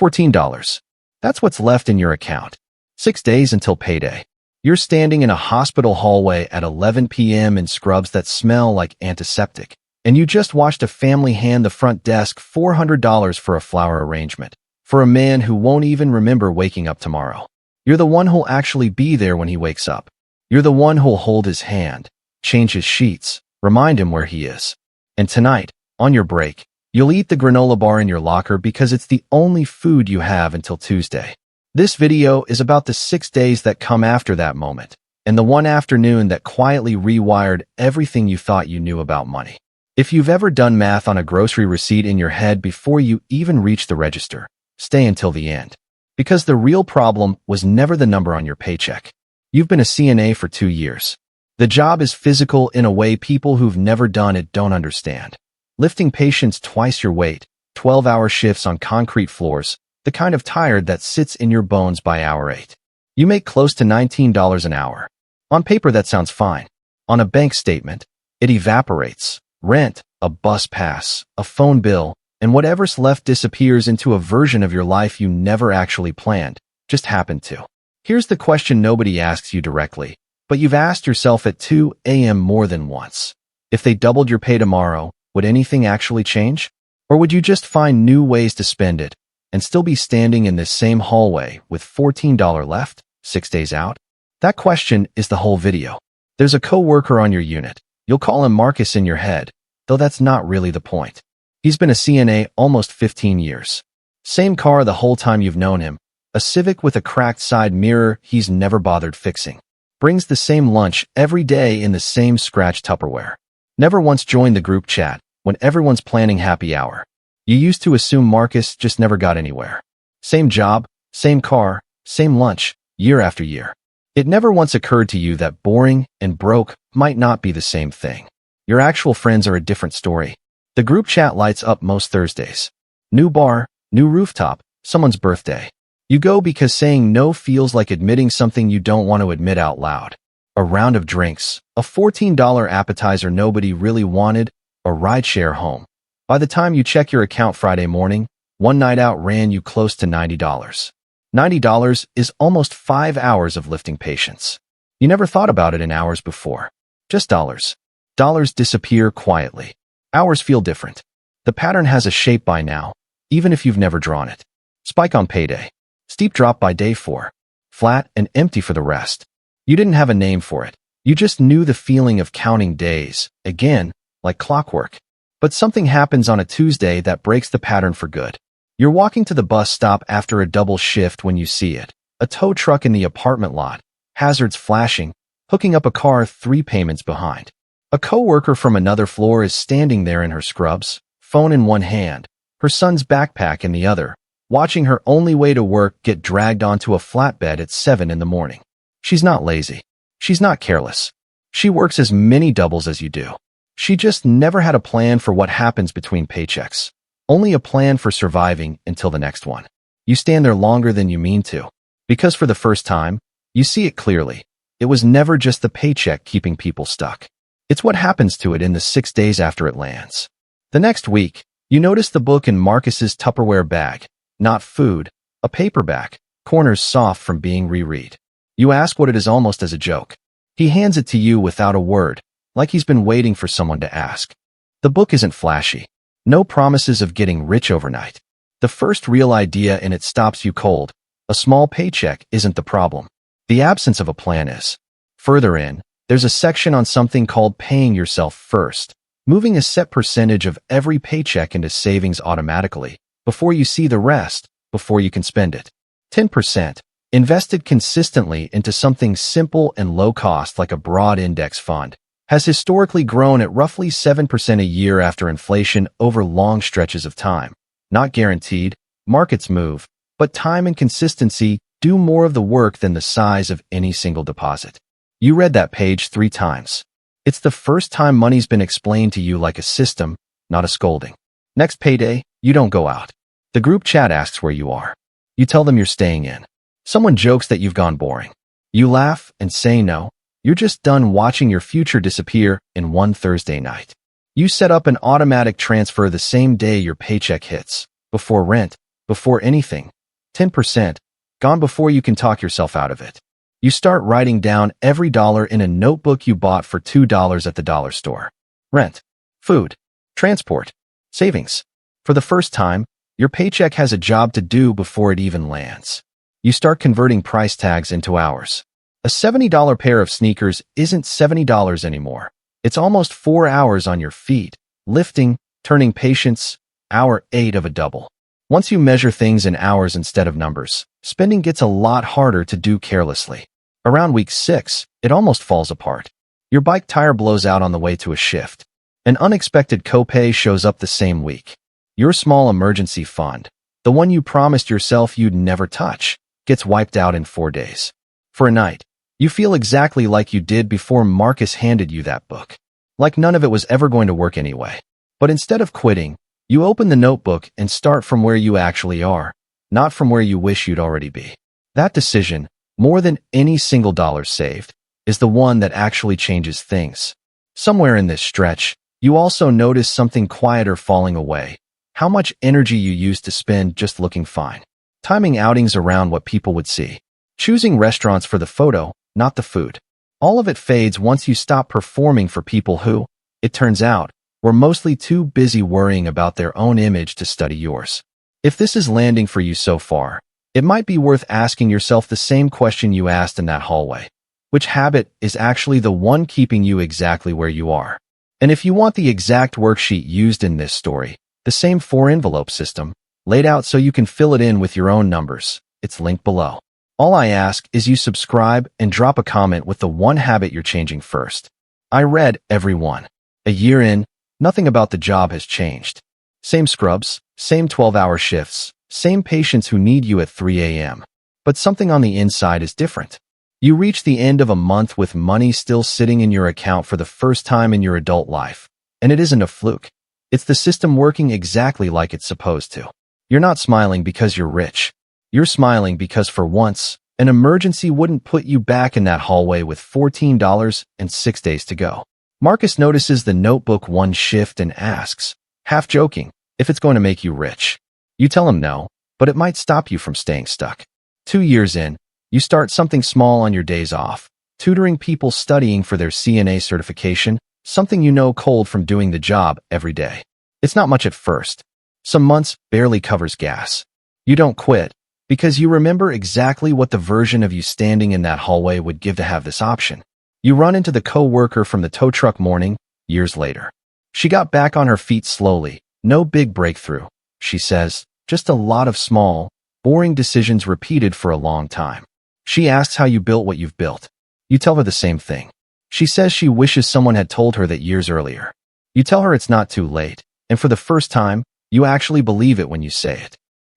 $14. That's what's left in your account. 6 days until payday. You're standing in a hospital hallway at 11 p.m. in scrubs that smell like antiseptic, and you just watched a family hand the front desk $400 for a flower arrangement, for a man who won't even remember waking up tomorrow. You're the one who'll actually be there when he wakes up. You're the one who'll hold his hand, change his sheets, remind him where he is. And tonight, on your break, you'll eat the granola bar in your locker because it's the only food you have until Tuesday. This video is about the 6 days that come after that moment, and the one afternoon that quietly rewired everything you thought you knew about money. If you've ever done math on a grocery receipt in your head before you even reach the register, stay until the end. Because the real problem was never the number on your paycheck. You've been a CNA for 2 years. The job is physical in a way people who've never done it don't understand. Lifting patients twice your weight, 12-hour shifts on concrete floors, the kind of tired that sits in your bones by hour 8. You make close to $19 an hour. On paper, that sounds fine. On a bank statement, it evaporates. Rent, a bus pass, a phone bill, and whatever's left disappears into a version of your life you never actually planned, just happened to. Here's the question nobody asks you directly, but you've asked yourself at 2 a.m. more than once. If they doubled your pay tomorrow, would anything actually change? Or would you just find new ways to spend it and still be standing in this same hallway with $14 left, 6 days out? That question is the whole video. There's a coworker on your unit. You'll call him Marcus in your head, though that's not really the point. He's been a CNA almost 15 years. Same car the whole time you've known him, a Civic with a cracked side mirror he's never bothered fixing. Brings the same lunch every day in the same scratched Tupperware. Never once joined the group chat when everyone's planning happy hour. You used to assume Marcus just never got anywhere. Same job, same car, same lunch, year after year. It never once occurred to you that boring and broke might not be the same thing. Your actual friends are a different story. The group chat lights up most Thursdays. New bar, new rooftop, someone's birthday. You go because saying no feels like admitting something you don't want to admit out loud. A round of drinks, a $14 appetizer nobody really wanted, a rideshare home. By the time you check your account Friday morning, one night out ran you close to $90. $90 is almost 5 hours of lifting patients. You never thought about it in hours before. Just dollars. Dollars disappear quietly. Hours feel different. The pattern has a shape by now, even if you've never drawn it. Spike on payday. Steep drop by day 4. Flat and empty for the rest. You didn't have a name for it. You just knew the feeling of counting days, again, like clockwork. But something happens on a Tuesday that breaks the pattern for good. You're walking to the bus stop after a double shift when you see it. A tow truck in the apartment lot, hazards flashing, hooking up a car 3 payments behind. A coworker from another floor is standing there in her scrubs, phone in one hand, her son's backpack in the other, watching her only way to work get dragged onto a flatbed at 7 in the morning. She's not lazy. She's not careless. She works as many doubles as you do. She just never had a plan for what happens between paychecks. Only a plan for surviving until the next one. You stand there longer than you mean to. Because for the first time, you see it clearly. It was never just the paycheck keeping people stuck. It's what happens to it in the 6 days after it lands. The next week, you notice the book in Marcus's Tupperware bag. Not food, a paperback, corners soft from being reread. You ask what it is almost as a joke. He hands it to you without a word, like he's been waiting for someone to ask. The book isn't flashy. No promises of getting rich overnight. The first real idea in it stops you cold. A small paycheck isn't the problem. The absence of a plan is. Further in, there's a section on something called paying yourself first, moving a set percentage of every paycheck into savings automatically, before you see the rest, before you can spend it. 10%, invested consistently into something simple and low cost like a broad index fund, has historically grown at roughly 7% a year after inflation over long stretches of time. Not guaranteed, markets move, but time and consistency do more of the work than the size of any single deposit. You read that page 3 times. It's the first time money's been explained to you like a system, not a scolding. Next payday, you don't go out. The group chat asks where you are. You tell them you're staying in. Someone jokes that you've gone boring. You laugh and say no. You're just done watching your future disappear in one Thursday night. You set up an automatic transfer the same day your paycheck hits. Before rent, before anything. 10%, gone before you can talk yourself out of it. You start writing down every dollar in a notebook you bought for $2 at the dollar store. Rent, food, transport, savings. For the first time, your paycheck has a job to do before it even lands. You start converting price tags into hours. A $70 pair of sneakers isn't $70 anymore. It's almost 4 hours on your feet, lifting, turning patients, hour 8 of a double. Once you measure things in hours instead of numbers, spending gets a lot harder to do carelessly. Around week 6, it almost falls apart. Your bike tire blows out on the way to a shift. An unexpected copay shows up the same week. Your small emergency fund, the one you promised yourself you'd never touch, gets wiped out in 4 days. For a night, you feel exactly like you did before Marcus handed you that book. Like none of it was ever going to work anyway. But instead of quitting, you open the notebook and start from where you actually are, not from where you wish you'd already be. That decision, more than any single dollar saved, is the one that actually changes things. Somewhere in this stretch, you also notice something quieter falling away. How much energy you used to spend just looking fine. Timing outings around what people would see. Choosing restaurants for the photo, not the food. All of it fades once you stop performing for people who, it turns out, were mostly too busy worrying about their own image to study yours. If this is landing for you so far, it might be worth asking yourself the same question you asked in that hallway. Which habit is actually the one keeping you exactly where you are? And if you want the exact worksheet used in this story, the same 4-envelope system, laid out so you can fill it in with your own numbers, it's linked below. All I ask is you subscribe and drop a comment with the one habit you're changing first. I read every one. A year in, nothing about the job has changed. Same scrubs, same 12-hour shifts, same patients who need you at 3 a.m. But something on the inside is different. You reach the end of a month with money still sitting in your account for the first time in your adult life. And it isn't a fluke. It's the system working exactly like it's supposed to. You're not smiling because you're rich. You're smiling because for once, an emergency wouldn't put you back in that hallway with $14 and 6 days to go. Marcus notices the notebook one shift and asks, half joking, if it's going to make you rich. You tell him no, but it might stop you from staying stuck. 2 years in, you start something small on your days off, tutoring people studying for their CNA certification, something you know cold from doing the job every day. It's not much at first. Some months barely covers gas. You don't quit, because you remember exactly what the version of you standing in that hallway would give to have this option. You run into the coworker from the tow truck morning, years later. She got back on her feet slowly, no big breakthrough, she says, just a lot of small, boring decisions repeated for a long time. She asks how you built what you've built. You tell her the same thing. She says she wishes someone had told her that years earlier. You tell her it's not too late, and for the first time, you actually believe it when you say it.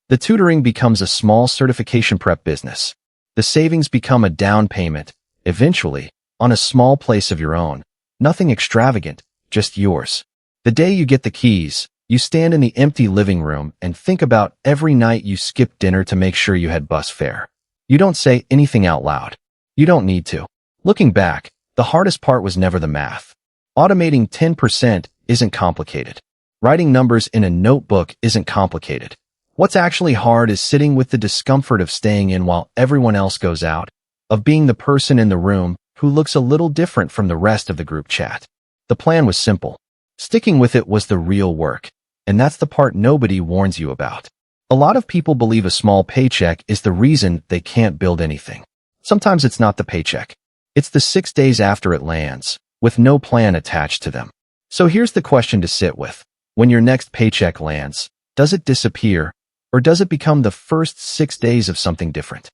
The tutoring becomes a small certification prep business. The savings become a down payment, eventually, on a small place of your own. Nothing extravagant, just yours. The day you get the keys, you stand in the empty living room and think about every night you skipped dinner to make sure you had bus fare. You don't say anything out loud. You don't need to. Looking back, the hardest part was never the math. Automating 10% isn't complicated. Writing numbers in a notebook isn't complicated. What's actually hard is sitting with the discomfort of staying in while everyone else goes out, of being the person in the room who looks a little different from the rest of the group chat. The plan was simple. Sticking with it was the real work, and that's the part nobody warns you about. A lot of people believe a small paycheck is the reason they can't build anything. Sometimes it's not the paycheck. It's the 6 days after it lands, with no plan attached to them. So here's the question to sit with. When your next paycheck lands, does it disappear, or does it become the first 6 days of something different?